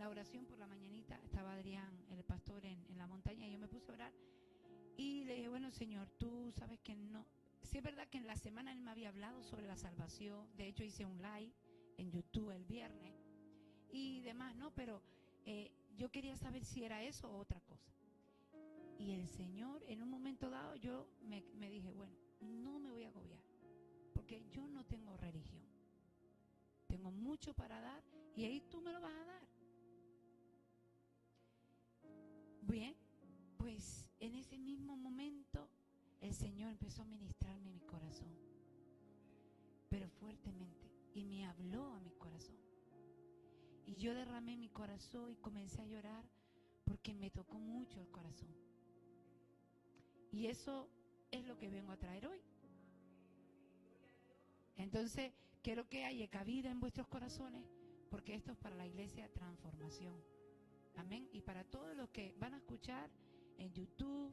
la oración por la mañanita, estaba Adrián, el pastor, en la montaña, y yo me puse a orar y le dije, bueno, Señor, tú sabes que no. Sí es verdad que en la semana Él me había hablado sobre la salvación. De hecho hice un live en YouTube el viernes y demás, ¿no? Pero yo quería saber si era eso o otra cosa. Y el Señor, en un momento dado, yo me dije, bueno, no me voy a agobiar, porque yo no tengo religión. Tengo mucho para dar y ahí tú me lo vas a dar. Bien, pues en ese mismo momento el Señor empezó a ministrarme en mi corazón, pero fuertemente, y me habló a mi corazón. Y yo derramé mi corazón y comencé a llorar porque me tocó mucho el corazón. Y eso es lo que vengo a traer hoy. Entonces, quiero que haya cabida en vuestros corazones, porque esto es para la iglesia Transformación. Amén. Y para todos los que van a escuchar en YouTube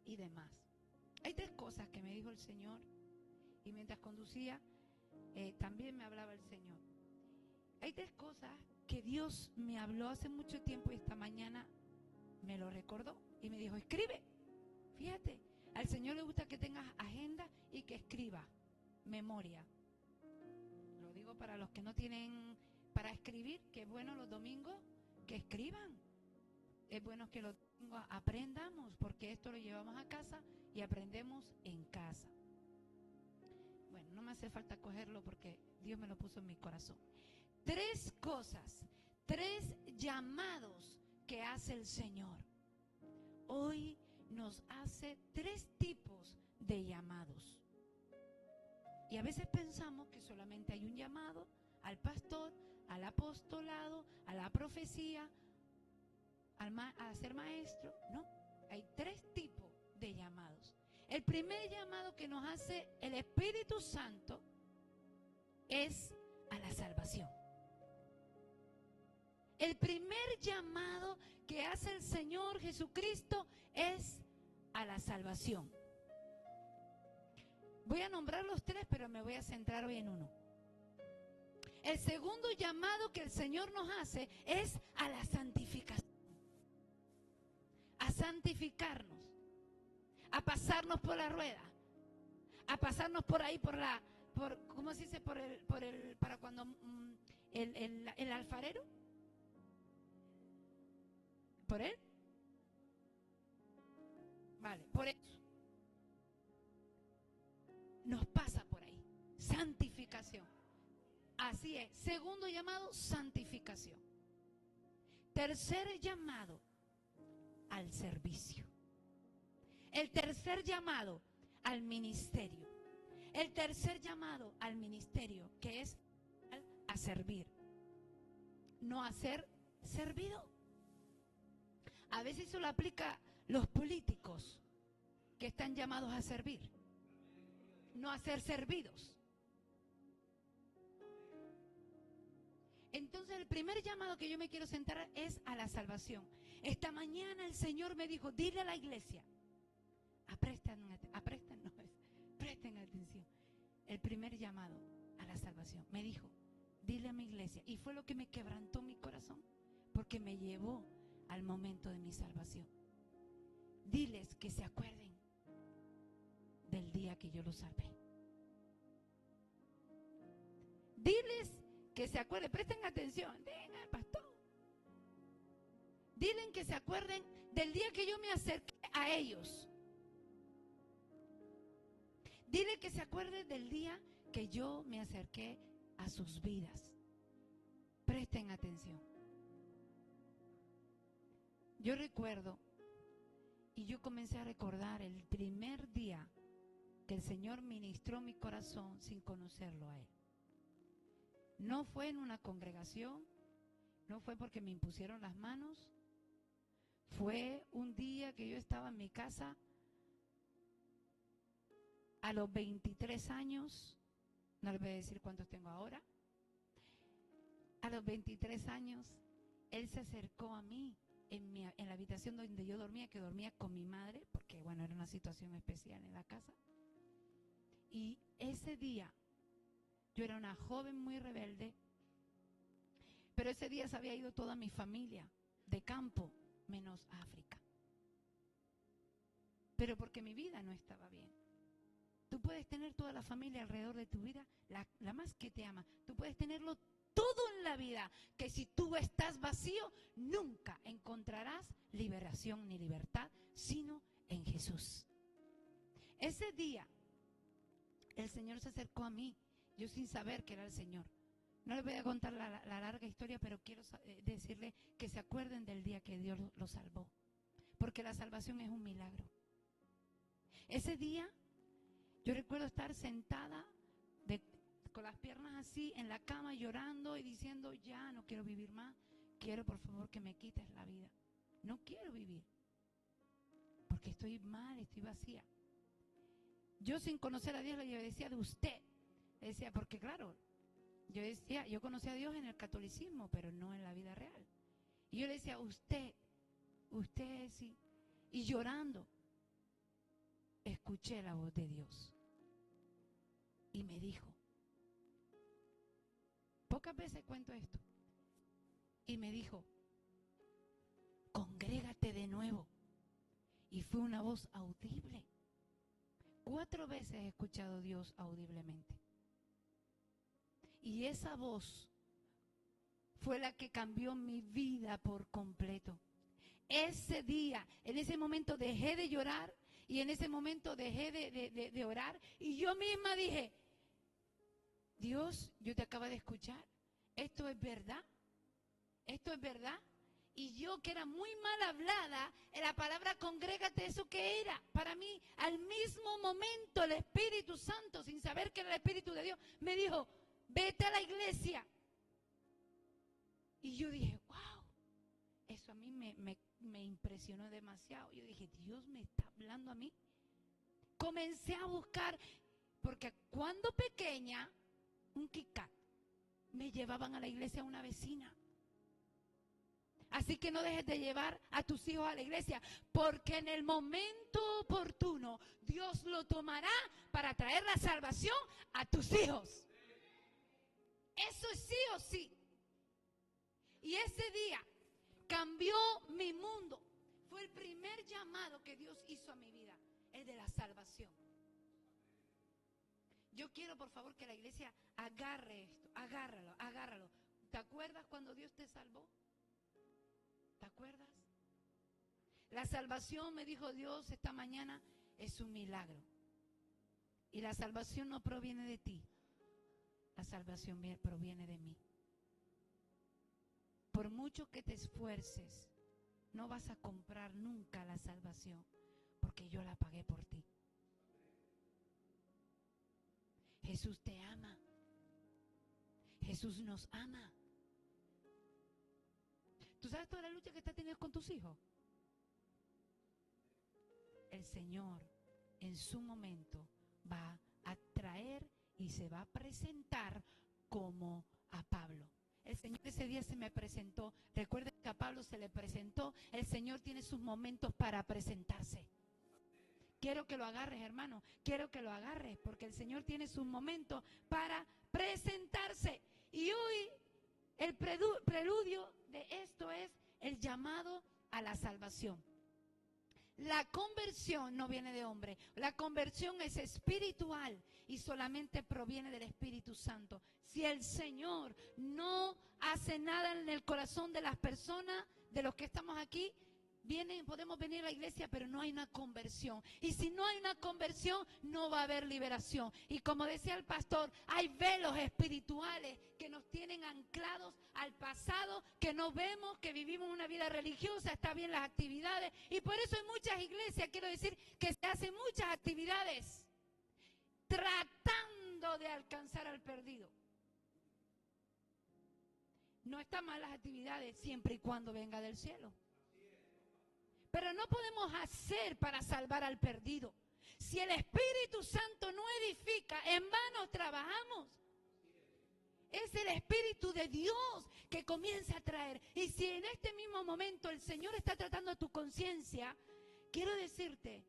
y demás. Hay 3 cosas que me dijo el Señor, y mientras conducía también me hablaba el Señor. Hay 3 cosas que Dios me habló hace mucho tiempo y esta mañana me lo recordó y me dijo, escribe. Fíjate, al Señor le gusta que tengas agenda y que escribas, memoria. Lo digo para los que no tienen para escribir, que es bueno los domingos que escriban. Es bueno que los domingos aprendamos, porque esto lo llevamos a casa y aprendemos en casa. Bueno, no me hace falta cogerlo porque Dios me lo puso en mi corazón. 3 cosas, 3 llamados que hace el Señor. Hoy nos hace 3 tipos de llamados. Y a veces pensamos que solamente hay un llamado al pastor, al apostolado, a la profecía, a ser maestro. No, hay 3 tipos de llamados. El primer llamado que nos hace el Espíritu Santo es a la salvación. El primer llamado que hace el Señor Jesucristo es a la salvación. Voy a nombrar los 3, pero me voy a centrar hoy en uno. El segundo llamado que el Señor nos hace es a la santificación. A santificarnos. A pasarnos por la rueda. A pasarnos por ahí, ¿cómo se dice? Para cuando el alfarero. ¿Por él? Vale, por eso. Nos pasa por ahí. Santificación. Así es. Segundo llamado, santificación. Tercer llamado, al servicio. El tercer llamado, al ministerio. El tercer llamado al ministerio, que es a servir. No a ser servido. A veces eso lo aplica los políticos que están llamados a servir, no a ser servidos. Entonces el primer llamado que yo me quiero centrar es a la salvación. Esta mañana el Señor me dijo, dile a la iglesia, presten atención. El primer llamado a la salvación. Me dijo, dile a mi iglesia. Y fue lo que me quebrantó mi corazón, porque me llevó al momento de mi salvación. Diles que se acuerden del día que yo los salvé. Diles que se acuerden, presten atención, digan al pastor. Dilen que se acuerden del día que yo me acerqué a ellos. Dile que se acuerden del día que yo me acerqué a sus vidas. Presten atención. Yo recuerdo, y yo comencé a recordar el primer día que el Señor ministró mi corazón sin conocerlo a Él. No fue en una congregación, no fue porque me impusieron las manos, fue un día que yo estaba en mi casa a los 23 años, no les voy a decir cuántos tengo ahora, a los 23 años, Él se acercó a mí en la habitación donde yo dormía, que dormía con mi madre, porque bueno, era una situación especial en la casa. Y ese día, yo era una joven muy rebelde, pero Pero ese día se había ido toda mi familia de campo, menos África. Pero porque mi vida no estaba bien. Tú puedes tener toda la familia alrededor de tu vida, la más que te ama. Tú puedes tenerlo todo en la vida, que si tú estás vacío, nunca encontrarás liberación ni libertad, sino en Jesús. Ese día, el Señor se acercó a mí, yo sin saber que era el Señor. No les voy a contar la larga historia, pero quiero decirle que se acuerden del día que Dios lo salvó. Porque la salvación es un milagro. Ese día, yo recuerdo estar sentada con las piernas así en la cama llorando y diciendo, ya no quiero vivir más, quiero por favor que me quites la vida. No quiero vivir, porque estoy mal, estoy vacía. Yo sin conocer a Dios le decía de usted, le decía, porque claro, yo decía, yo conocí a Dios en el catolicismo, pero no en la vida real. Y yo le decía, usted sí, y llorando, escuché la voz de Dios y me dijo, pocas veces cuento esto, y me dijo, congrégate de nuevo. Y fue una voz audible. 4 veces he escuchado a Dios audiblemente. Y esa voz fue la que cambió mi vida por completo. Ese día, en ese momento dejé de llorar y en ese momento dejé de orar. Y yo misma dije, Dios, yo te acabo de escuchar. Esto es verdad. Esto es verdad. Y yo, que era muy mal hablada, en la palabra congrégate, ¿eso qué era? Para mí, al mismo momento, el Espíritu Santo, sin saber que era el Espíritu de Dios, me dijo, vete a la iglesia. Y yo dije, wow, eso a mí me impresionó demasiado. Yo dije, Dios me está hablando a mí. Comencé a buscar, porque cuando pequeña, un KitKat, me llevaban a la iglesia a una vecina. Así que no dejes de llevar a tus hijos a la iglesia, porque en el momento oportuno Dios lo tomará para traer la salvación a tus hijos. Eso es sí o sí. Y ese día cambió mi mundo. Fue el primer llamado que Dios hizo a mi vida, el de la salvación. Yo quiero, por favor, que la iglesia agarre esto, agárralo. ¿Te acuerdas cuando Dios te salvó? ¿Te acuerdas? La salvación, me dijo Dios esta mañana, es un milagro. Y la salvación no proviene de ti. La salvación proviene de mí. Por mucho que te esfuerces, no vas a comprar nunca la salvación, porque yo la pagué por ti. Jesús te ama. Jesús nos ama. ¿Tú sabes toda la lucha que estás teniendo con tus hijos? El Señor en su momento va a traer y se va a presentar como a Pablo. El Señor ese día se me presentó. Recuerden que a Pablo se le presentó. El Señor tiene sus momentos para presentarse. Quiero que lo agarres, hermano. Quiero que lo agarres, porque el Señor tiene sus momentos para presentarse. Y hoy el preludio de esto es el llamado a la salvación. La conversión no viene de hombre. La conversión es espiritual y solamente proviene del Espíritu Santo. Si el Señor no hace nada en el corazón de las personas, de los que estamos aquí, podemos venir a la iglesia, pero no hay una conversión. Y si no hay una conversión, no va a haber liberación. Y como decía el pastor, hay velos espirituales que nos tienen anclados al pasado, que no vemos, que vivimos una vida religiosa, está bien las actividades. Y por eso en muchas iglesias, quiero decir, que se hacen muchas actividades tratando de alcanzar al perdido. No están mal las actividades siempre y cuando venga del cielo. Pero no podemos hacer para salvar al perdido. Si el Espíritu Santo no edifica, en vano trabajamos. Es el Espíritu de Dios que comienza a traer. Y si en este mismo momento el Señor está tratando a tu conciencia, quiero decirte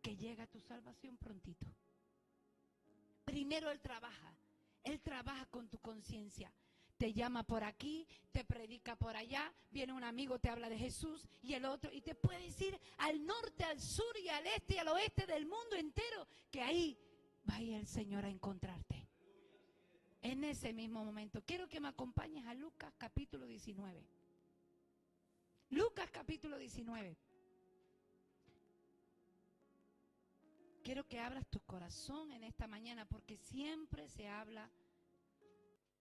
que llega tu salvación prontito. Primero Él trabaja con tu conciencia. te llama por aquí, te predica por allá, viene un amigo, te habla de Jesús y el otro, y te puedes ir al norte, al sur y al este y al oeste del mundo entero, que ahí va a ir el Señor a encontrarte. En ese mismo momento, quiero que me acompañes a Lucas capítulo 19. Lucas capítulo 19. Quiero que abras tu corazón en esta mañana, porque siempre se habla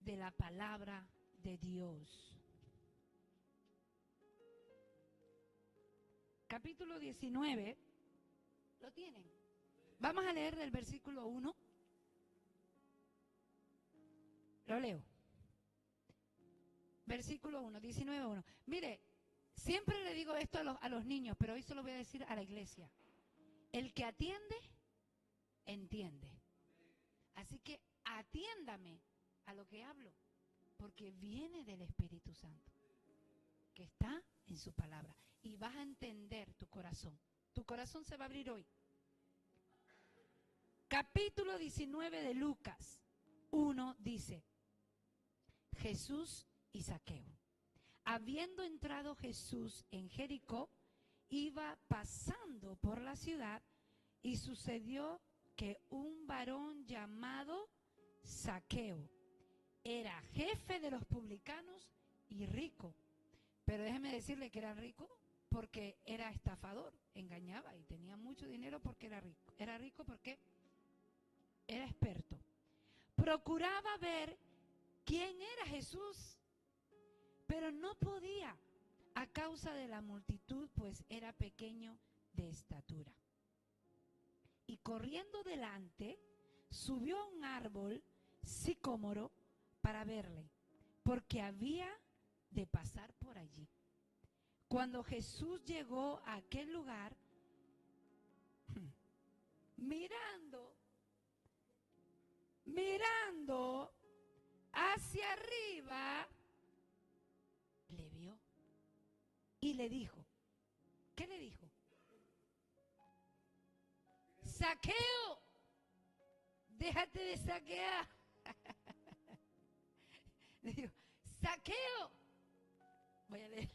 de la palabra de Dios. Capítulo 19. ¿Lo tienen? Vamos a leer del versículo 1. Lo leo. Versículo 1, 19:1. Mire, siempre le digo esto a los niños, pero hoy se lo voy a decir a la iglesia. El que atiende, entiende. Así que atiéndame a lo que hablo, porque viene del Espíritu Santo, que está en su palabra. Y vas a entender tu corazón. Tu corazón se va a abrir hoy. Capítulo 19 de Lucas 1 dice: Jesús y Zaqueo. Habiendo entrado Jesús en Jericó, iba pasando por la ciudad, y sucedió que un varón llamado Zaqueo era jefe de los publicanos y rico. Pero déjeme decirle que era rico porque era estafador, engañaba y tenía mucho dinero porque era rico. Era rico porque era experto. Procuraba ver quién era Jesús, pero no podía a causa de la multitud, pues era pequeño de estatura. Y corriendo delante, subió a un árbol sicómoro para verle, porque había de pasar por allí. Cuando Jesús llegó a aquel lugar, mirando hacia arriba, le vio y le dijo, ¿qué le dijo? Zaqueo, déjate de saquear. Le digo, Zaqueo, voy a leer.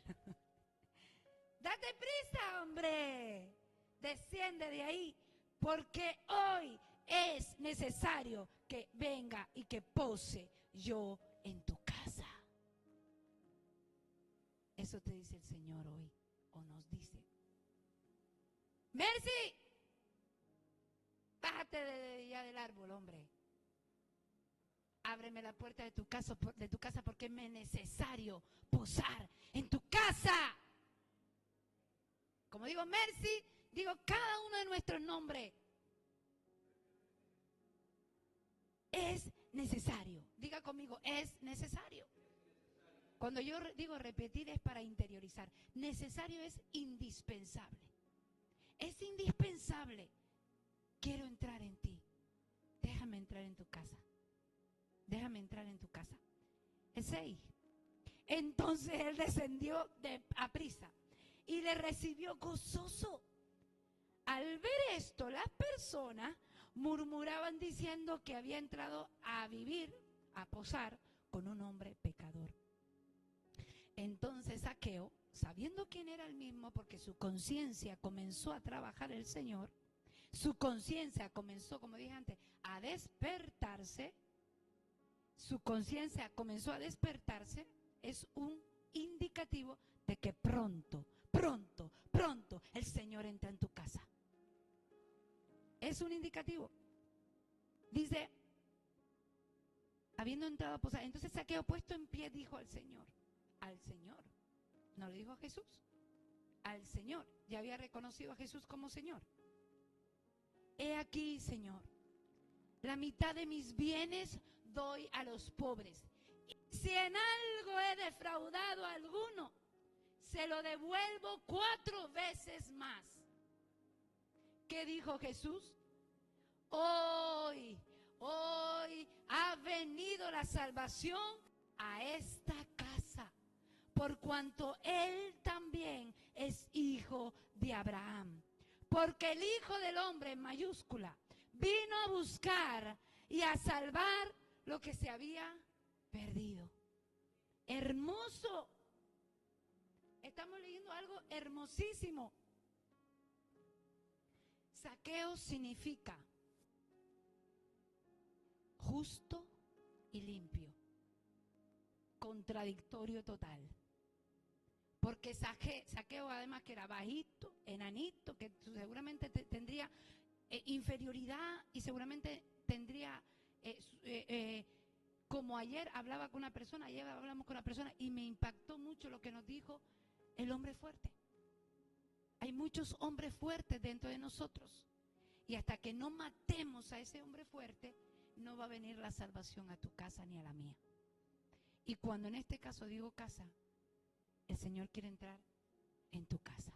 Date prisa, hombre, desciende de ahí, porque hoy es necesario que venga y que pose yo en tu casa. Eso te dice el Señor hoy, o nos dice. Mercy, bájate de allá del árbol, hombre. Ábreme la puerta de tu casa porque me es necesario posar en tu casa. Como digo Mercy, digo cada uno de nuestros nombres. Es necesario. Diga conmigo, es necesario. Cuando yo digo repetir es para interiorizar. Necesario es indispensable. Es indispensable. Quiero entrar en ti. Déjame entrar en tu casa. Déjame entrar en tu casa. El 6. Entonces él descendió a prisa y le recibió gozoso. Al ver esto, las personas murmuraban diciendo que había entrado a vivir, a posar con un hombre pecador. Entonces Zaqueo, sabiendo quién era el mismo, porque su conciencia comenzó a trabajar el Señor, su conciencia comenzó, como dije antes, a despertarse. Su conciencia comenzó a despertarse, es un indicativo de que pronto el Señor entra en tu casa. Es un indicativo. Dice, habiendo entrado a posar, entonces Zaqueo puesto en pie dijo al Señor, no le dijo a Jesús, al Señor, ya había reconocido a Jesús como Señor. He aquí, Señor, la mitad de mis bienes doy a los pobres. Si en algo he defraudado a alguno, se lo devuelvo 4 veces más. ¿Qué dijo Jesús? Hoy ha venido la salvación a esta casa, por cuanto él también es hijo de Abraham. Porque el Hijo del Hombre, en mayúscula, vino a buscar y a salvar lo que se había perdido. hermoso. Estamos leyendo algo hermosísimo. Zaqueo significa justo y limpio. Contradictorio total. Porque Zaqueo, además, que era bajito, enanito, que seguramente tendría inferioridad y seguramente tendría, como ayer hablaba con una persona, ayer hablamos con una persona y me impactó mucho lo que nos dijo el hombre fuerte. Hay muchos hombres fuertes dentro de nosotros y hasta que no matemos a ese hombre fuerte, no va a venir la salvación a tu casa ni a la mía. Y cuando en este caso digo casa, el Señor quiere entrar en tu casa.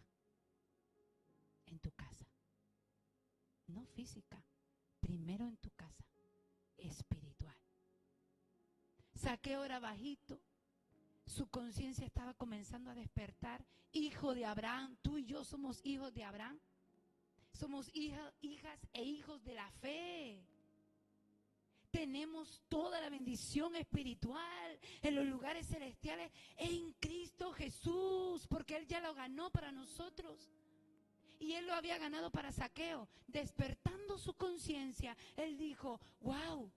En tu casa. No física. Primero en tu casa. Espiritual. Zaqueo era bajito. Su conciencia estaba comenzando a despertar. Hijo de Abraham. Tú y yo somos hijos de Abraham. Somos hijas e hijos de la fe. Tenemos toda la bendición espiritual en los lugares celestiales en Cristo Jesús, porque Él ya lo ganó para nosotros. Y Él lo había ganado para Zaqueo. Despertando su conciencia, Él dijo, wow,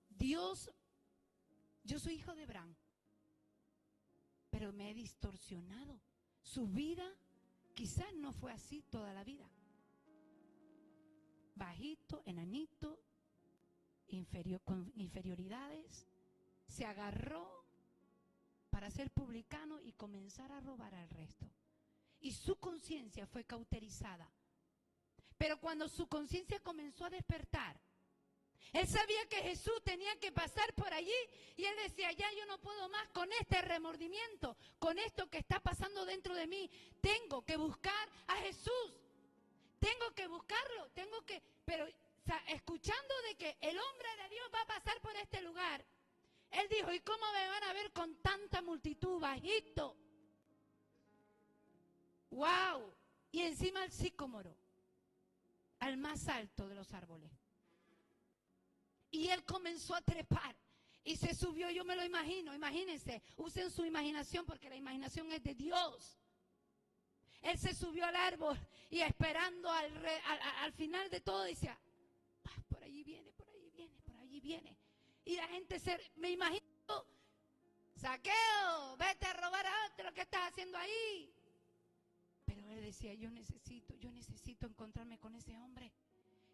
Dios, yo soy hijo de Abraham, pero me he distorsionado. Su vida quizás no fue así toda la vida. Bajito, enanito, con inferioridades, se agarró para ser publicano y comenzar a robar al resto. Y su conciencia fue cauterizada. Pero cuando su conciencia comenzó a despertar, él sabía que Jesús tenía que pasar por allí y él decía, ya yo no puedo más con este remordimiento, con esto que está pasando dentro de mí. Tengo que buscar a Jesús. Tengo que buscarlo, pero escuchando de que el hombre de Dios va a pasar por este lugar, él dijo, ¿y cómo me van a ver con tanta multitud, bajito? ¡Wow! Y encima el sicómoro, al más alto de los árboles. Y él comenzó a trepar y se subió, yo me lo imagino, imagínense, usen su imaginación porque la imaginación es de Dios. Él se subió al árbol y esperando al final de todo decía, por allí viene, por allí viene, por allí viene. Y la gente me imagino, Zaqueo, vete a robar a otro, ¿qué estás haciendo ahí? Pero él decía, yo necesito encontrarme con ese hombre.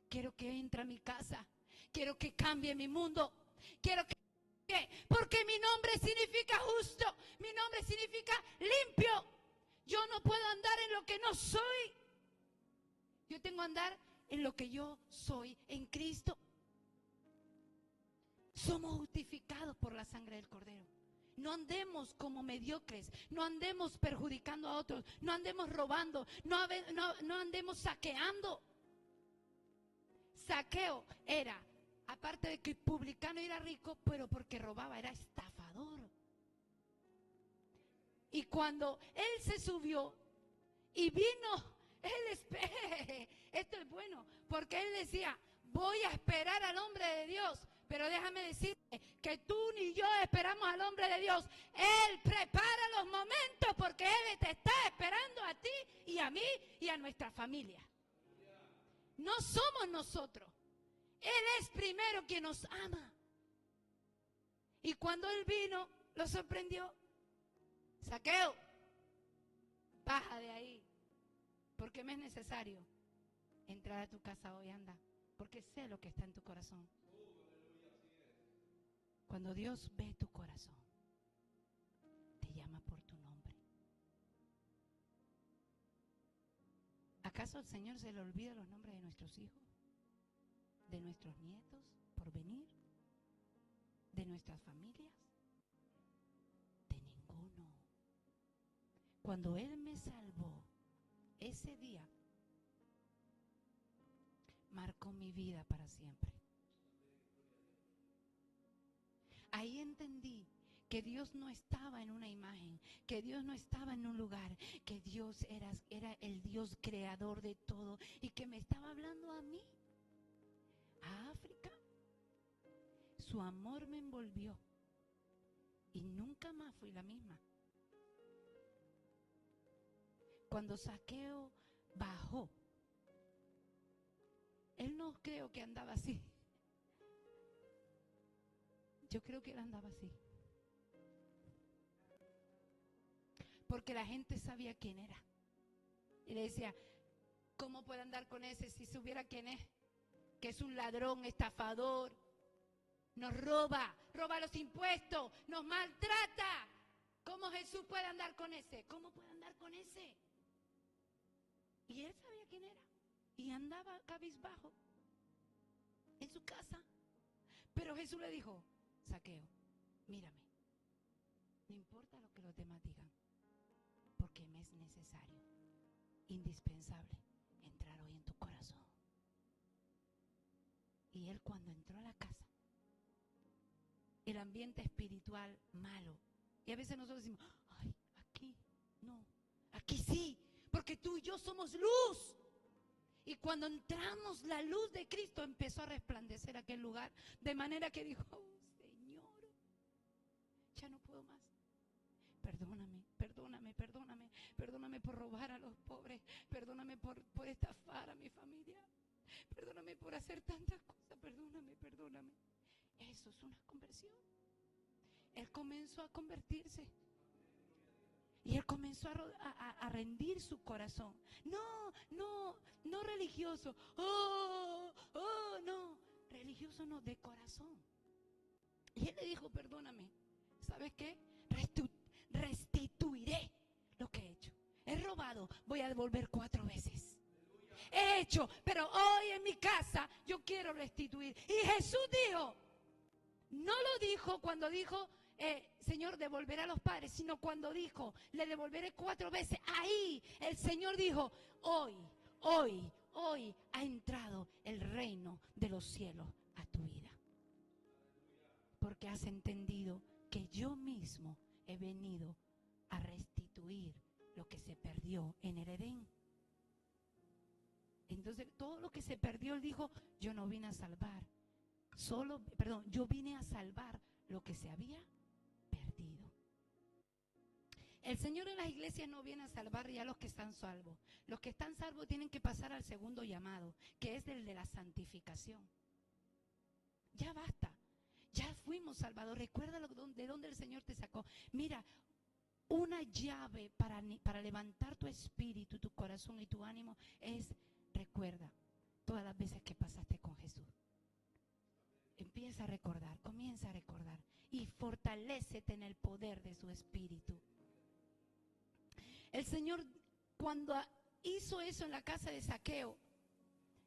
Quiero que entre a mi casa, quiero que cambie mi mundo, quiero que cambie, porque mi nombre significa justo, mi nombre significa limpio. Yo no puedo andar en lo que no soy. Yo tengo que andar en lo que yo soy, en Cristo. Somos justificados por la sangre del Cordero. No andemos como mediocres, no andemos perjudicando a otros, no andemos robando, no andemos saqueando. Zaqueo era, aparte de que publicano era rico, pero porque robaba, era estafador. Y cuando él se subió y vino, esto es bueno, porque él decía, voy a esperar al hombre de Dios, pero déjame decirte que tú ni yo esperamos al hombre de Dios. Él prepara los momentos porque Él te está esperando a ti y a mí y a nuestra familia. No somos nosotros. Él es primero quien nos ama. Y cuando Él vino, lo sorprendió. Zaqueo, baja de ahí, porque me es necesario entrar a tu casa hoy, anda, porque sé lo que está en tu corazón. Cuando Dios ve tu corazón, te llama por tu nombre. ¿Acaso al Señor se le olvida los nombres de nuestros hijos? ¿De nuestros nietos por venir? ¿De nuestras familias? De ninguno. Cuando Él me salvó, ese día marcó mi vida para siempre. Ahí entendí que Dios no estaba en una imagen, que Dios no estaba en un lugar, que Dios era el Dios creador de todo y que me estaba hablando a mí, a África. Su amor me envolvió y fui la misma. Cuando Zaqueo bajó, él no creo que andaba así. Yo creo que él andaba así. Porque la gente sabía quién era. Y le decía, ¿cómo puede andar con ese si supiera quién es? Que es un ladrón, estafador, nos roba los impuestos, nos maltrata. ¿Cómo Jesús puede andar con ese? ¿Cómo puede andar con ese? Y él sabía quién era. Y andaba cabizbajo en su casa. Pero Jesús le dijo, Zaqueo, mírame. No importa lo que los demás digan, porque me es necesario, indispensable, entrar hoy en tu corazón. Y él cuando entró a la casa, el ambiente espiritual malo. Y a veces nosotros decimos, ay, aquí no, aquí sí, porque tú y yo somos luz. Y cuando entramos, la luz de Cristo empezó a resplandecer aquel lugar, de manera que dijo, oh, Señor, ya no puedo más. Perdóname, perdóname, perdóname, perdóname por robar a los pobres, perdóname por estafar a mi familia, perdóname por hacer tantas cosas, perdóname, perdóname. Eso es una conversión. Él comenzó a convertirse. Y él comenzó a rendir su corazón. No religioso. No. Religioso no, de corazón. Y él le dijo, perdóname. ¿Sabes qué? Restituiré lo que he hecho. He robado, voy a devolver 4 veces. He hecho, pero hoy en mi casa yo quiero restituir. Y Jesús dijo, no lo dijo cuando dijo, Señor, devolveré a los padres, sino cuando dijo, le devolveré 4 veces. Ahí el Señor dijo, hoy ha entrado el reino de los cielos a tu vida. Porque has entendido que yo mismo he venido a restituir lo que se perdió en el Edén. Entonces, todo lo que se perdió, él dijo, yo no vine a salvar. Yo vine a salvar lo que se había perdido. El Señor en las iglesias no viene a salvar ya los que están salvos. Los que están salvos tienen que pasar al segundo llamado, que es el de la santificación. Ya basta. Ya fuimos salvados. Recuerda de dónde el Señor te sacó. Mira, una llave para levantar tu espíritu, tu corazón y tu ánimo es, recuerda, todas las veces que pasaste con Jesús. Empieza a recordar, comienza a recordar y fortalécete en el poder de su espíritu. El Señor, cuando hizo eso en la casa de Zaqueo,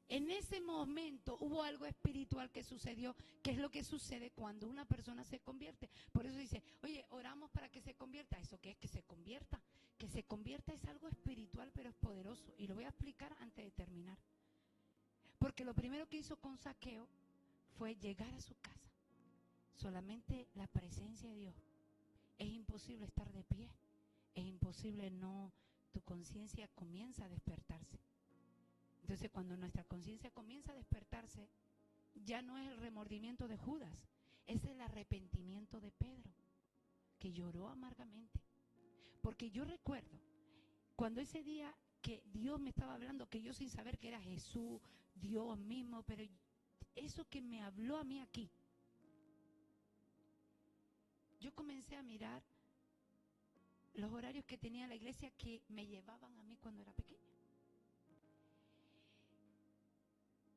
en ese momento hubo algo espiritual que sucedió, que es lo que sucede cuando una persona se convierte. Por eso dice, oye, oramos para que se convierta. ¿Eso qué es? Que se convierta. Que se convierta es algo espiritual, pero es poderoso. Y lo voy a explicar antes de terminar. Porque lo primero que hizo con Zaqueo fue llegar a su casa. Solamente la presencia de Dios. Es imposible estar de pie. Es imposible tu conciencia comienza a despertarse. Entonces, cuando nuestra conciencia comienza a despertarse, ya no es el remordimiento de Judas, es el arrepentimiento de Pedro, que lloró amargamente. Porque yo recuerdo, cuando ese día que Dios me estaba hablando, que yo sin saber que era Jesús, Dios mismo, pero eso que me habló a mí aquí, yo comencé a mirar los horarios que tenía la iglesia que me llevaban a mí cuando era pequeña.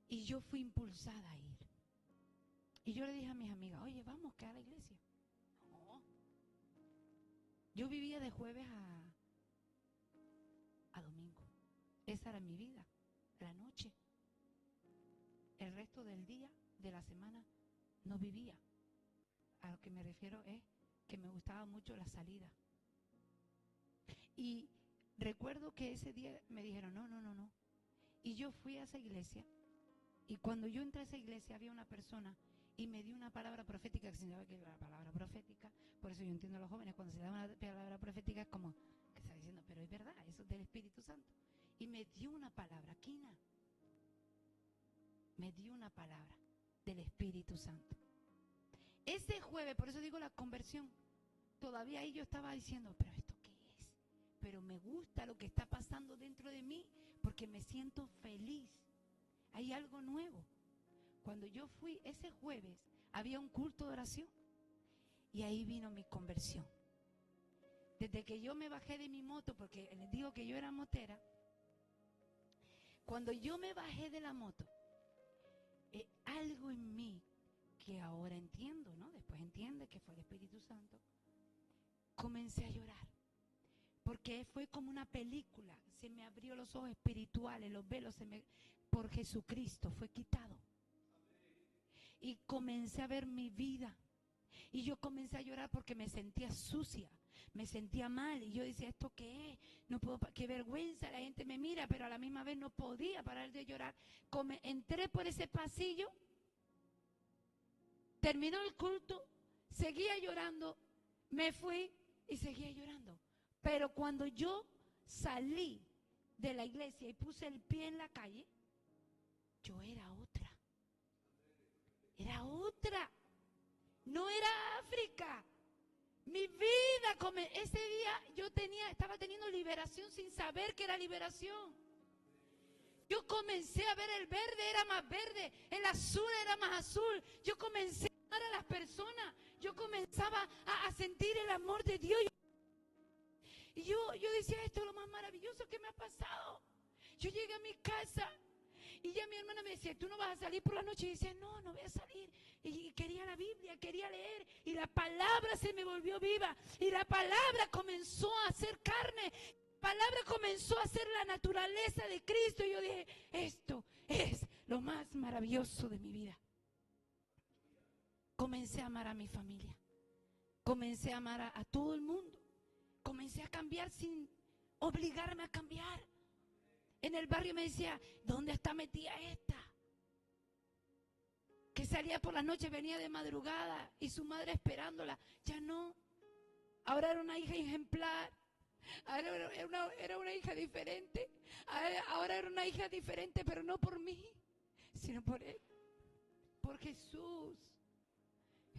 Y yo fui impulsada a ir. Y yo le dije a mis amigas, oye, vamos que a la iglesia. No. Yo vivía de jueves a domingo. Esa era mi vida, la noche. El resto del día, de la semana, no vivía. A lo que me refiero es que me gustaba mucho la salida. Y recuerdo que ese día me dijeron, no. Y yo fui a esa iglesia. Y cuando yo entré a esa iglesia había una persona y me dio una palabra profética, que significa que la palabra profética, por eso yo entiendo a los jóvenes, cuando se da una palabra profética es como que está diciendo, pero es verdad, eso es del Espíritu Santo. Y me dio una palabra, Kina, me dio una palabra del Espíritu Santo. Ese jueves, por eso digo la conversión, todavía ahí yo estaba diciendo, pero ¿esto qué es? Pero me gusta lo que está pasando dentro de mí porque me siento feliz. Hay algo nuevo. Cuando yo fui ese jueves, había un culto de oración y ahí vino mi conversión. Desde que yo me bajé de mi moto, porque les digo que yo era motera, cuando yo me bajé de la moto, algo en mí que ahora entiendo, ¿no? Después entiende que fue el Espíritu Santo. Comencé a llorar, porque fue como una película. Se me abrió los ojos espirituales, los velos por Jesucristo fue quitado. Y comencé a ver mi vida. Y yo comencé a llorar porque me sentía sucia, me sentía mal. Y yo decía, ¿esto qué es? No puedo, qué vergüenza, la gente me mira, pero a la misma vez no podía parar de llorar. Entré por ese pasillo, terminó el culto, seguía llorando, me fui y seguía llorando. Pero cuando yo salí de la iglesia y puse el pie en la calle, yo era otra. Era otra. No era África. Mi vida, ese día yo estaba teniendo liberación sin saber que era liberación. Yo comencé a ver el verde era más verde, el azul era más azul. Yo comencé a amar a las personas. Yo comenzaba a sentir el amor de Dios. Y yo decía, esto es lo más maravilloso que me ha pasado. Yo llegué a mi casa y ya mi hermana me decía, ¿tú no vas a salir por la noche? Y decía, no voy a salir. Y quería la Biblia, quería leer. Y la palabra se me volvió viva. Y la palabra comenzó a hacer carne. La palabra comenzó a ser la naturaleza de Cristo. Y yo dije, esto es lo más maravilloso de mi vida. Comencé a amar a mi familia. Comencé a amar a todo el mundo. Comencé a cambiar sin obligarme a cambiar. En el barrio me decía, ¿dónde está metida esta? Que salía por la noche, venía de madrugada y su madre esperándola. Ya no. Ahora era una hija ejemplar. Ahora era una hija diferente. Ahora era una hija diferente, pero no por mí, sino por Él. Por Jesús.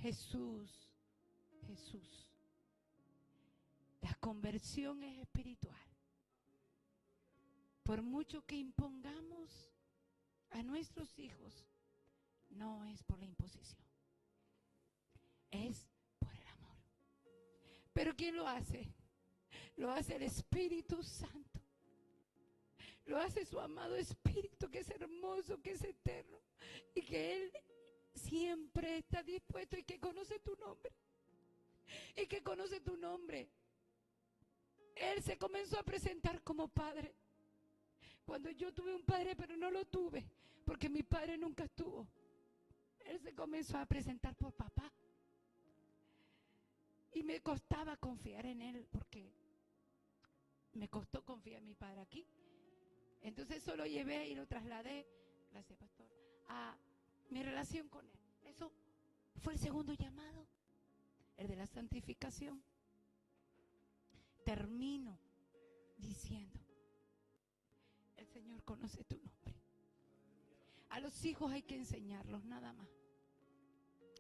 Jesús. Jesús. La conversión es espiritual. Por mucho que impongamos a nuestros hijos, no es por la imposición, es por el amor. Pero ¿quién lo hace? Lo hace el Espíritu Santo. Lo hace su amado Espíritu, que es hermoso, que es eterno, y que Él siempre está dispuesto y que conoce tu nombre. Y que conoce tu nombre. Él se comenzó a presentar como padre. Cuando yo tuve un padre, pero no lo tuve, porque mi padre nunca estuvo. Él se comenzó a presentar por papá. Y me costaba confiar en él, porque me costó confiar en mi padre aquí. Entonces eso lo llevé y lo trasladé, gracias pastor, a mi relación con él. Eso fue el segundo llamado, el de la santificación. Termino diciendo, el Señor conoce tu nombre. A los hijos hay que enseñarlos, nada más.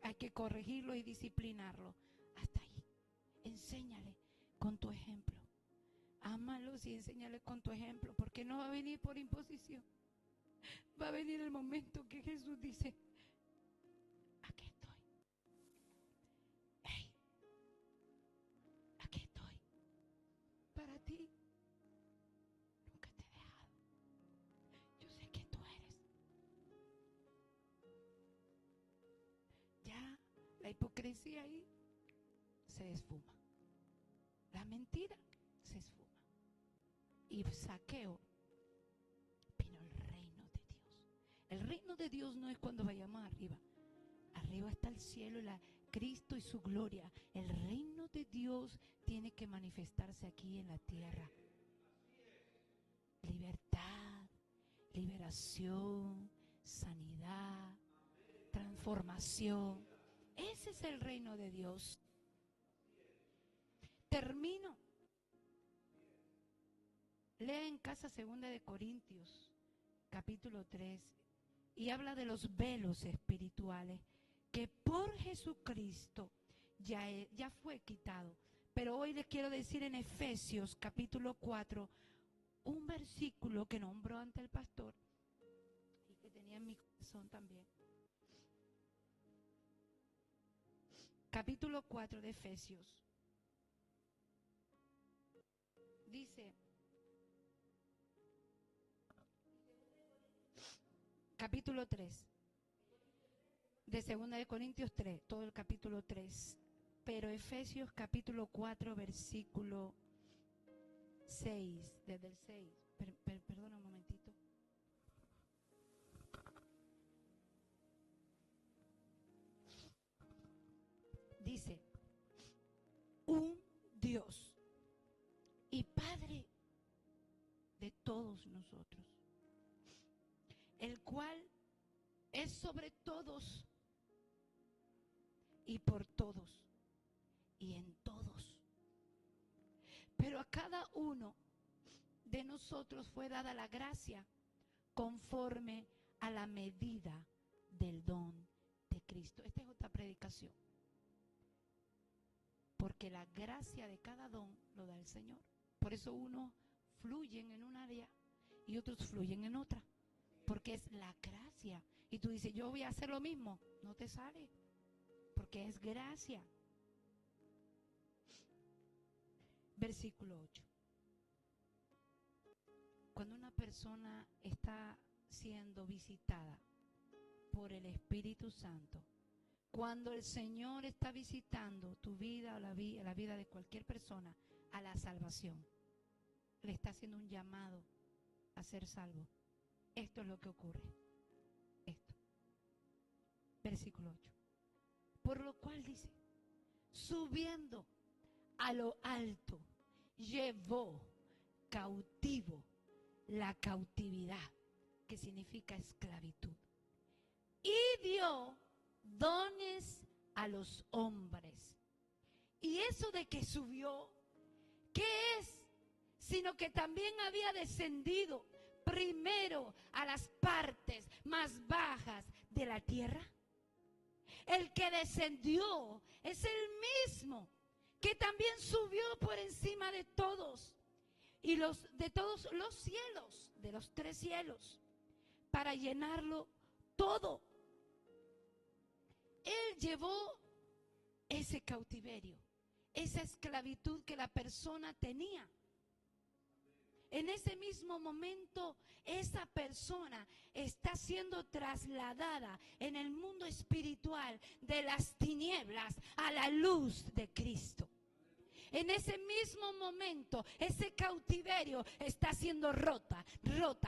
Hay que corregirlos y disciplinarlos. Hasta ahí. Enséñale con tu ejemplo. Ámalos y enséñale con tu ejemplo, porque no va a venir por imposición. Va a venir el momento que Jesús dice, aquí estoy. Hey, aquí estoy. Para ti. Nunca te he dejado. Yo sé que tú eres. Ya la hipocresía ahí se esfuma. La mentira se esfuma. Y Zaqueo vino el reino de Dios. El reino de Dios no es cuando vayamos arriba. Arriba está el cielo, Cristo y su gloria. El reino de Dios tiene que manifestarse aquí en la tierra. Libertad, liberación, sanidad, transformación. Ese es el reino de Dios. Termino. Lea en casa 2 de Corintios, capítulo 3, y habla de los velos espirituales que por Jesucristo ya fue quitado. Pero hoy les quiero decir en Efesios capítulo 4, un versículo que nombró ante el pastor y que tenía en mi corazón también. Capítulo 4 de Efesios. Dice, capítulo 3, de 2 de Corintios 3, todo el capítulo 3. Pero Efesios capítulo 4, versículo 6, desde el 6. Perdona un momentito. Dice, un Dios y Padre de todos nosotros, el cual es sobre todos y por todos y en todos. Pero a cada uno de nosotros fue dada la gracia conforme a la medida del don de Cristo. Esta es otra predicación. Porque la gracia de cada don lo da el Señor. Por eso unos fluyen en un área y otros fluyen en otra. Porque es la gracia. Y tú dices, yo voy a hacer lo mismo. No te sale. Porque es gracia. Versículo 8. Cuando una persona está siendo visitada por el Espíritu Santo, cuando el Señor está visitando tu vida o la vida de cualquier persona a la salvación, le está haciendo un llamado a ser salvo. Esto es lo que ocurre. Esto. Versículo 8. Por lo cual dice, subiendo a lo alto, llevó cautivo la cautividad, que significa esclavitud, y dio dones a los hombres. Y eso de que subió, ¿qué es? Sino que también había descendido primero a las partes más bajas de la tierra. El que descendió es el mismo que también subió por encima de todos y de todos los cielos, de los 3 cielos, para llenarlo todo. Él llevó ese cautiverio, esa esclavitud que la persona tenía. En ese mismo momento, esa persona está siendo trasladada en el mundo espiritual de las tinieblas a la luz de Cristo. En ese mismo momento, ese cautiverio está siendo rota,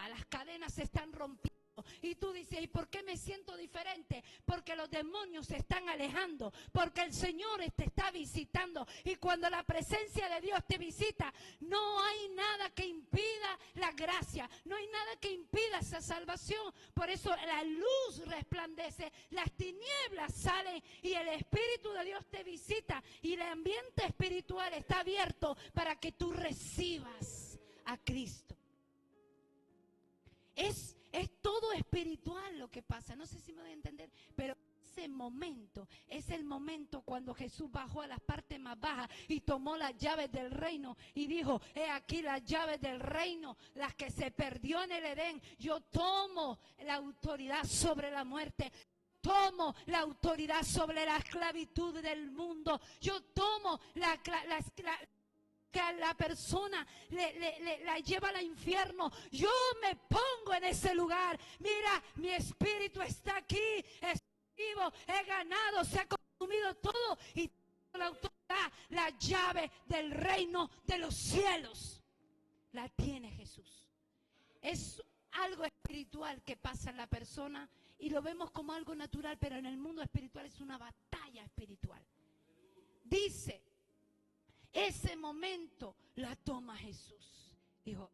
las cadenas se están rompiendo. Y tú dices, ¿y por qué me siento diferente? Porque los demonios se están alejando, porque el Señor te está visitando. Y cuando la presencia de Dios te visita, no hay nada que impida la gracia, no hay nada que impida esa salvación. Por eso la luz resplandece, las tinieblas salen y el Espíritu de Dios te visita. Y el ambiente espiritual está abierto para que tú recibas a Cristo. Es todo espiritual lo que pasa. No sé si me voy a entender, pero ese momento es el momento cuando Jesús bajó a las partes más bajas y tomó las llaves del reino y dijo, he aquí las llaves del reino, las que se perdió en el Edén. Yo tomo la autoridad sobre la muerte. Tomo la autoridad sobre la esclavitud del mundo. Yo tomo que a la persona la lleva al infierno. Yo me pongo en ese lugar. Mira, mi espíritu está aquí, estoy vivo, he ganado, se ha consumido todo y tengo la autoridad, la llave del reino de los cielos. La tiene Jesús. Es algo espiritual que pasa en la persona y lo vemos como algo natural, pero en el mundo espiritual es una batalla espiritual. Dice, ese momento la toma Jesús. Dijo,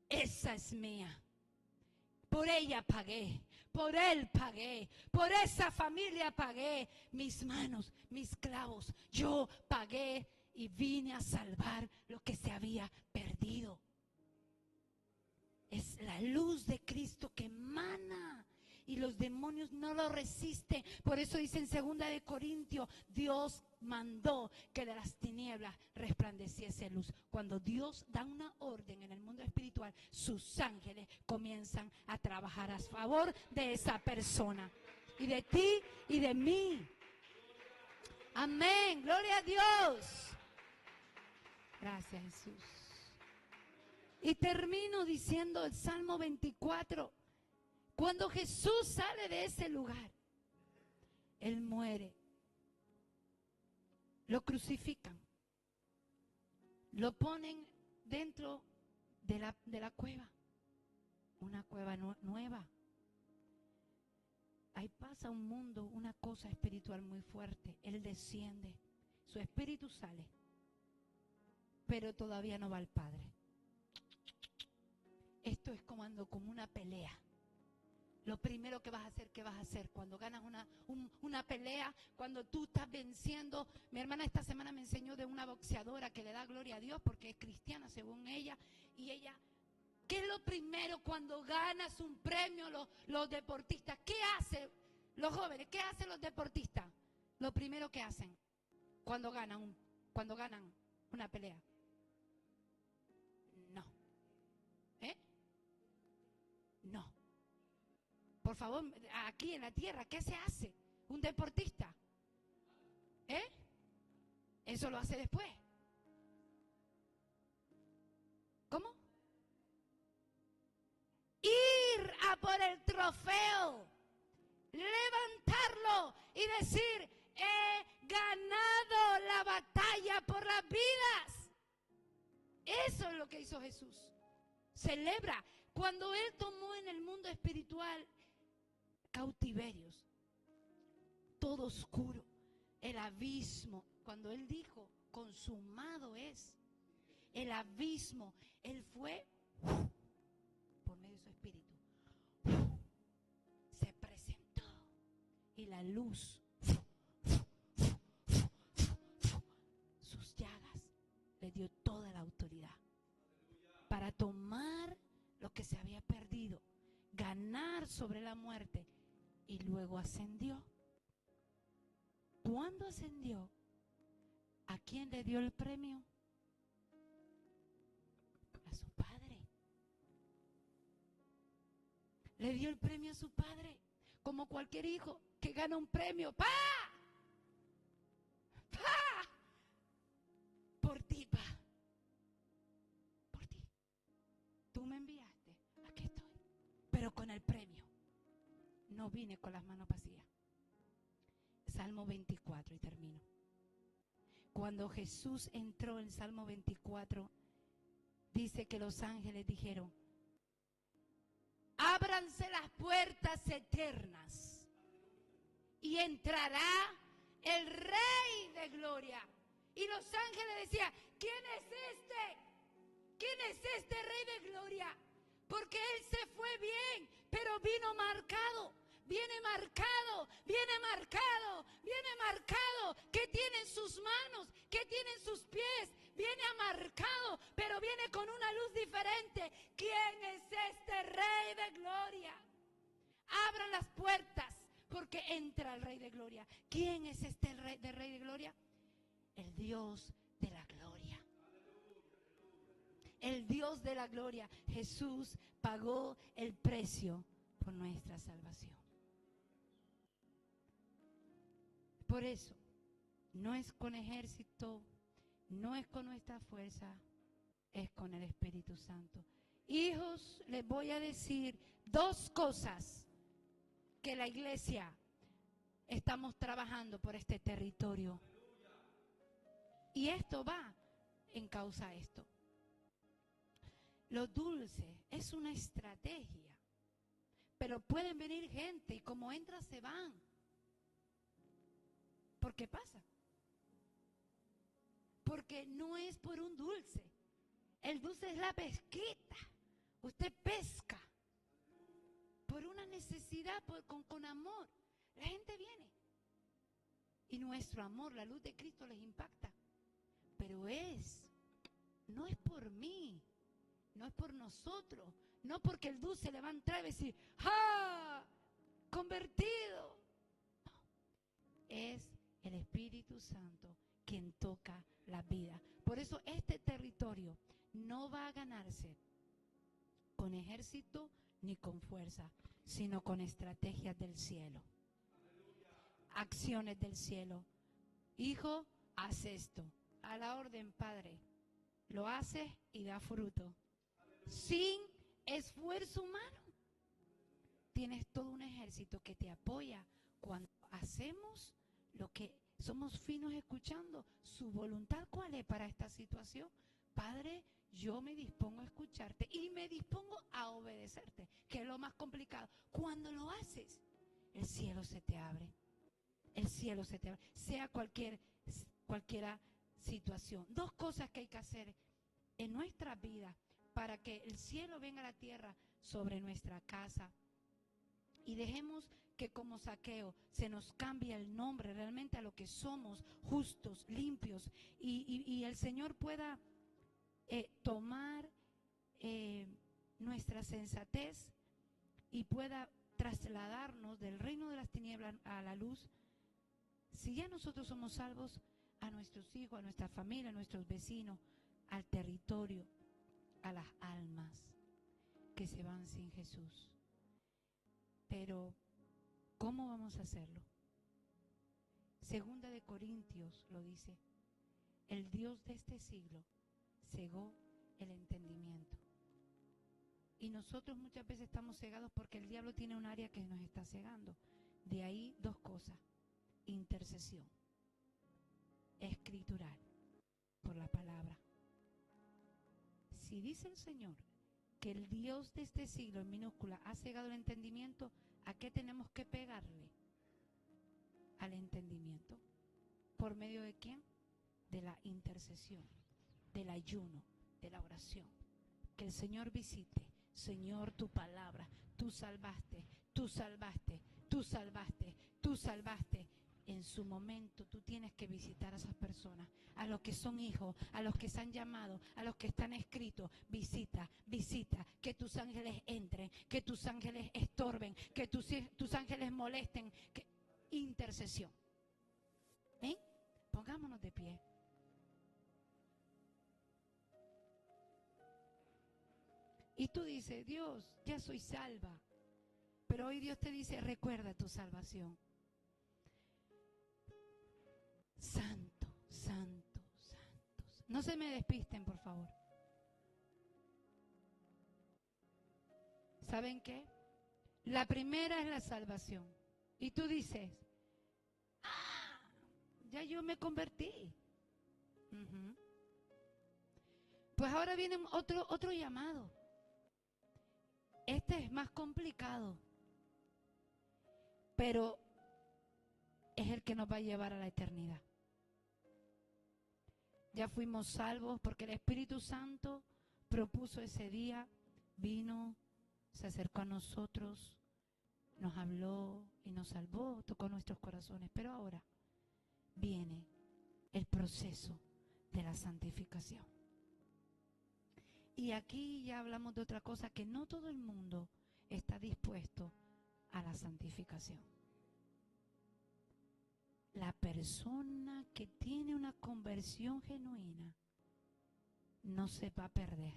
esa es mía. Por ella pagué, por él pagué, por esa familia pagué. Mis manos, mis clavos, yo pagué y vine a salvar lo que se había perdido. Es la luz de Cristo que emana y los demonios no lo resisten. Por eso dice en 2 de Corintios, Dios mandó que de las tinieblas tinieblas resplandeciese luz. Cuando Dios da una orden en el mundo espiritual, sus ángeles comienzan a trabajar a favor de esa persona. Y de ti y de mí. Amén. Gloria a Dios. Gracias, Jesús. Y termino diciendo el Salmo 24. Cuando Jesús sale de ese lugar, Él muere. Lo crucifican. Lo ponen dentro de la cueva. Una cueva nueva. Ahí pasa un mundo, una cosa espiritual muy fuerte. Él desciende. Su espíritu sale. Pero todavía no va al Padre. Esto es como una pelea. Lo primero que vas a hacer, ¿qué vas a hacer? Cuando ganas una pelea, cuando tú estás venciendo. Mi hermana esta semana me enseñó de una boxeadora que le da gloria a Dios porque es cristiana según ella. Y ella, ¿qué es lo primero cuando ganas un premio los deportistas? ¿Qué hacen los jóvenes? ¿Qué hacen los deportistas? Lo primero que hacen cuando ganan una pelea. No. No. Por favor, aquí en la tierra, ¿qué se hace? Un deportista. Eso lo hace después. ¿Cómo? Ir a por el trofeo. Levantarlo y decir, he ganado la batalla por las vidas. Eso es lo que hizo Jesús. Celebra. Cuando Él tomó en el mundo espiritual cautiverios, todo oscuro, el abismo, cuando Él dijo, consumado es, el abismo, Él fue, por medio de su espíritu, se presentó y la luz, sus llagas, le dio toda la autoridad para tomar lo que se había perdido, ganar sobre la muerte, y luego ascendió. ¿Cuándo ascendió? ¿A quién le dio el premio? A su Padre. Le dio el premio a su Padre, como cualquier hijo que gana un premio. ¡Pa! ¡Pa! Por ti, pa. Por ti. Tú me enviaste, aquí estoy. Pero con el premio. No vine con las manos vacías. Salmo 24 y termino. Cuando Jesús entró en Salmo 24, dice que los ángeles dijeron, ábranse las puertas eternas y entrará el Rey de Gloria. Y los ángeles decían, ¿quién es este? ¿Quién es este Rey de Gloria? Porque Él se fue bien, pero vino marcado. Viene marcado, viene marcado, viene marcado. ¿Qué tiene en sus manos? ¿Qué tiene en sus pies? Viene marcado, pero viene con una luz diferente. ¿Quién es este Rey de Gloria? Abran las puertas, porque entra el Rey de Gloria. ¿Quién es este Rey de Gloria? El Dios de la gloria. El Dios de la gloria. Jesús pagó el precio por nuestra salvación. Por eso, no es con ejército, no es con nuestra fuerza, es con el Espíritu Santo. Hijos, les voy a decir dos cosas que la iglesia estamos trabajando por este territorio. Y esto va en causa de esto. Lo dulce es una estrategia, pero pueden venir gente y como entran se van. ¿Por qué pasa? Porque no es por un dulce. El dulce es la pesquita. Usted pesca por una necesidad, con amor. La gente viene. Y nuestro amor, la luz de Cristo les impacta. Pero no es por mí, no es por nosotros, no porque el dulce le va a entrar y decir, ¡ah! Convertido. No, es el Espíritu Santo quien toca la vida. eso este territorio no va a ganarse con ejército ni con fuerza, sino con estrategias del cielo, acciones del cielo. Hijo, haz esto. A la orden, Padre. Lo haces y da fruto. Sin esfuerzo humano. Tienes todo un ejército que te apoya cuando hacemos lo que somos finos escuchando. ¿Su voluntad cuál es para esta situación? Padre, yo me dispongo a escucharte y me dispongo a obedecerte, que es lo más complicado. Cuando lo haces, el cielo se te abre. El cielo se te abre, sea cualquiera situación. Dos cosas que hay que hacer en nuestras vidas para que el cielo venga a la tierra sobre nuestra casa. Y dejemos que como Zaqueo se nos cambie el nombre realmente a lo que somos, justos, limpios. Y el Señor pueda tomar nuestra sensatez y pueda trasladarnos del reino de las tinieblas a la luz. Si ya nosotros somos salvos, a nuestros hijos, a nuestra familia, a nuestros vecinos, al territorio, a las almas que se van sin Jesús. Pero, ¿cómo vamos a hacerlo? Segunda de Corintios lo dice. El Dios de este siglo cegó el entendimiento. Y nosotros muchas veces estamos cegados porque el diablo tiene un área que nos está cegando. De ahí dos cosas. Intercesión escritural por la palabra. Si dice el Señor que el Dios de este siglo en minúscula ha cegado el entendimiento, ¿a qué tenemos que pegarle? Al entendimiento. ¿Por medio de quién? De la intercesión, del ayuno, de la oración. Que el Señor visite. Señor, tu palabra, tú salvaste, tú salvaste, tú salvaste, tú salvaste. En su momento tú tienes que visitar a esas personas, a los que son hijos, a los que se han llamado, a los que están escritos. Visita, visita, que tus ángeles entren, que tus ángeles estorben, que tus ángeles molesten. Intercesión. ¿Eh? Pongámonos de pie. Y tú dices, Dios, ya soy salva. Pero hoy Dios te dice, recuerda tu salvación. Santo, santo, santo. No se me despisten, por favor. ¿Saben qué? La primera es la salvación. Y tú dices, ya yo me convertí. Pues ahora viene otro llamado. Este es más complicado, pero es el que nos va a llevar a la eternidad. Ya fuimos salvos porque el Espíritu Santo propuso ese día, vino, se acercó a nosotros, nos habló y nos salvó, tocó nuestros corazones. Pero ahora viene el proceso de la santificación. Y aquí ya hablamos de otra cosa, que no todo el mundo está dispuesto a la santificación. La persona que tiene una conversión genuina no se va a perder,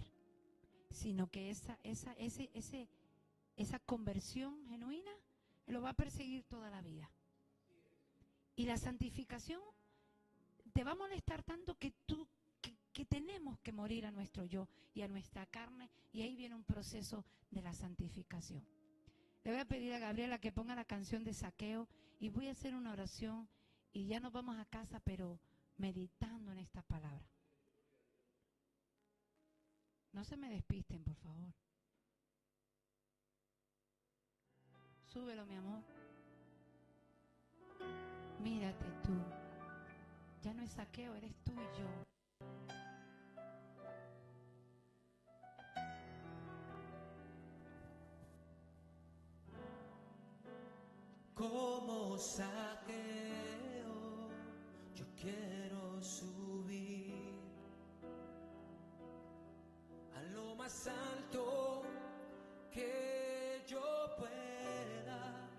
sino que esa conversión genuina lo va a perseguir toda la vida. Y la santificación te va a molestar tanto que tenemos que morir a nuestro yo y a nuestra carne, y ahí viene un proceso de la santificación. Le voy a pedir a Gabriela que ponga la canción de Zaqueo y voy a hacer una oración y ya nos vamos a casa, pero meditando en esta palabra. No se me despisten, por favor. Súbelo, mi amor. Mírate tú. Ya no es Zaqueo, eres tú y yo. Como Zaqueo, yo quiero subir a lo más alto que yo pueda,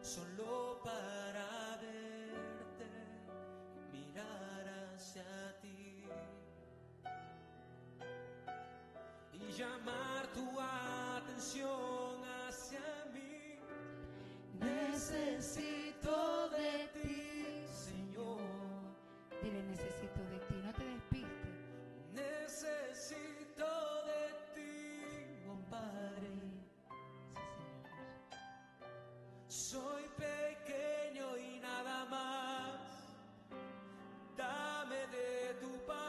solo para verte, mirar hacia ti. llamar tu atención hacia mí. Necesito de ti, Señor. Dile, necesito de ti, no te despistes. Necesito de ti, oh Padre. Soy pequeño y nada más. Dame de tu paz.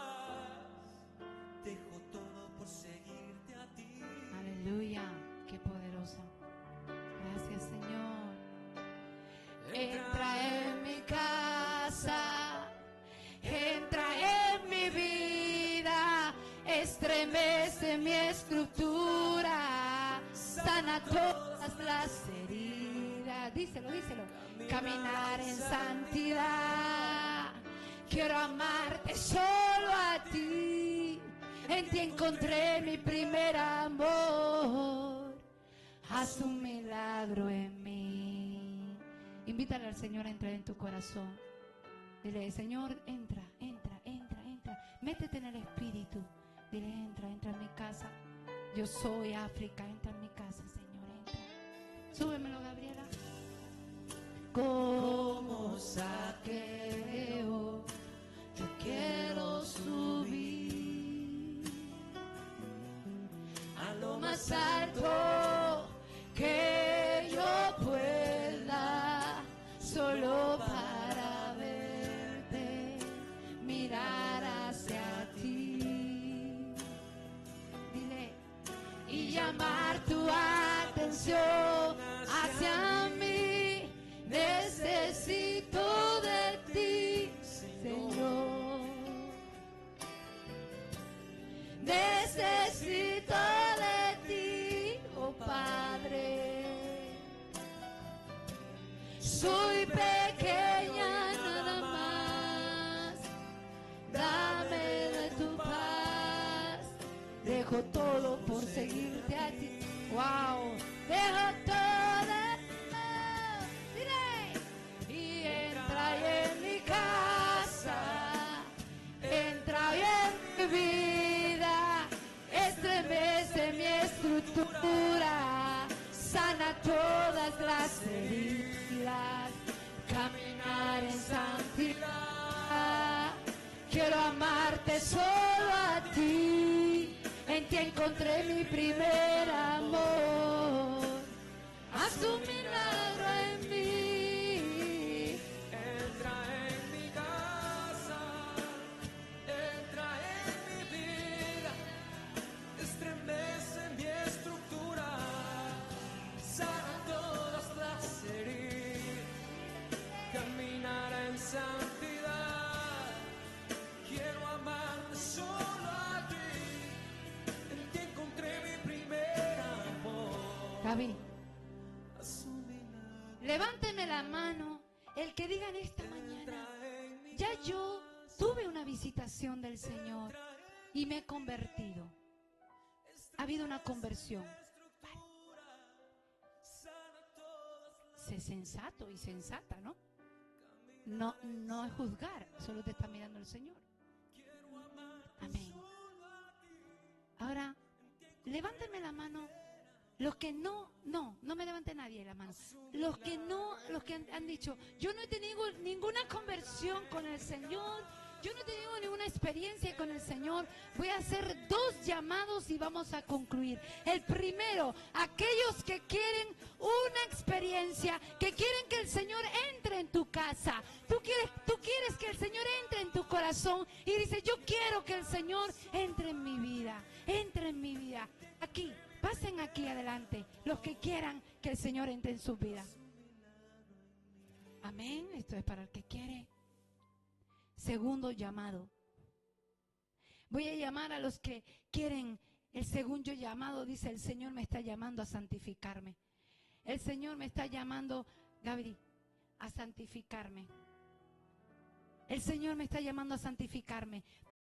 Dejo todo por seguirte a ti. Aleluya, qué poderosa. Gracias, Señor. Entra en mi casa, entra en mi vida, estremece mi estructura, sana todas las heridas. Díselo, díselo. Caminar en santidad. Quiero amarte solo a ti. En ti encontré mi primer amor. Haz un milagro en mí. Invítale al Señor a entrar en tu corazón. Dile, Señor, entra, entra, entra, entra. Métete en el Espíritu. Dile, entra, entra en mi casa. Yo soy África, entra en mi casa, Señor, entra. Súbemelo, Gabriela. Como Zaqueo, yo quiero subir a lo más alto que yo pueda, solo para verte, mirar hacia ti. Dile, y llamar tu atención hacia mí. Necesito de ti, Señor. Necesito de ti, oh Padre. Soy pequeña nada más. Dame de tu paz. Dejo todo por seguirte a ti. Wow. Dejo todo. En mi casa, entra en mi vida, estremece mi estructura, sana todas las heridas, caminar en santidad. Quiero amarte solo a ti, en ti encontré mi primer amor. Haz un milagro en mí. Santidad, quiero amarte solo a ti, en ti encontré mi primer amor. Gaby, levánteme la mano el que diga en esta mañana, ya yo tuve una visitación del Señor y me he convertido. Ha habido una conversión. Vale. Sé sensato y sensata, ¿no? No es juzgar, solo te está mirando el Señor. Amén. Ahora, levántame la mano. Los que no me levante nadie la mano. Los que han dicho, yo no he tenido ninguna conversión con el Señor. Yo no he tenido ninguna experiencia con el Señor. Voy a hacer 2 llamados y vamos a concluir. El primero, aquellos que quieren una experiencia, que quieren que el Señor entre en tu casa. Tú quieres que el Señor entre en tu corazón y dices, yo quiero que el Señor entre en mi vida. Entre en mi vida. Aquí, pasen aquí adelante los que quieran que el Señor entre en su vida. Amén. Esto es para el que quiere. Segundo llamado. Voy a llamar a los que quieren el segundo llamado. Dice, el Señor me está llamando a santificarme. El Señor me está llamando, Gabriel, a santificarme. El Señor me está llamando a santificarme.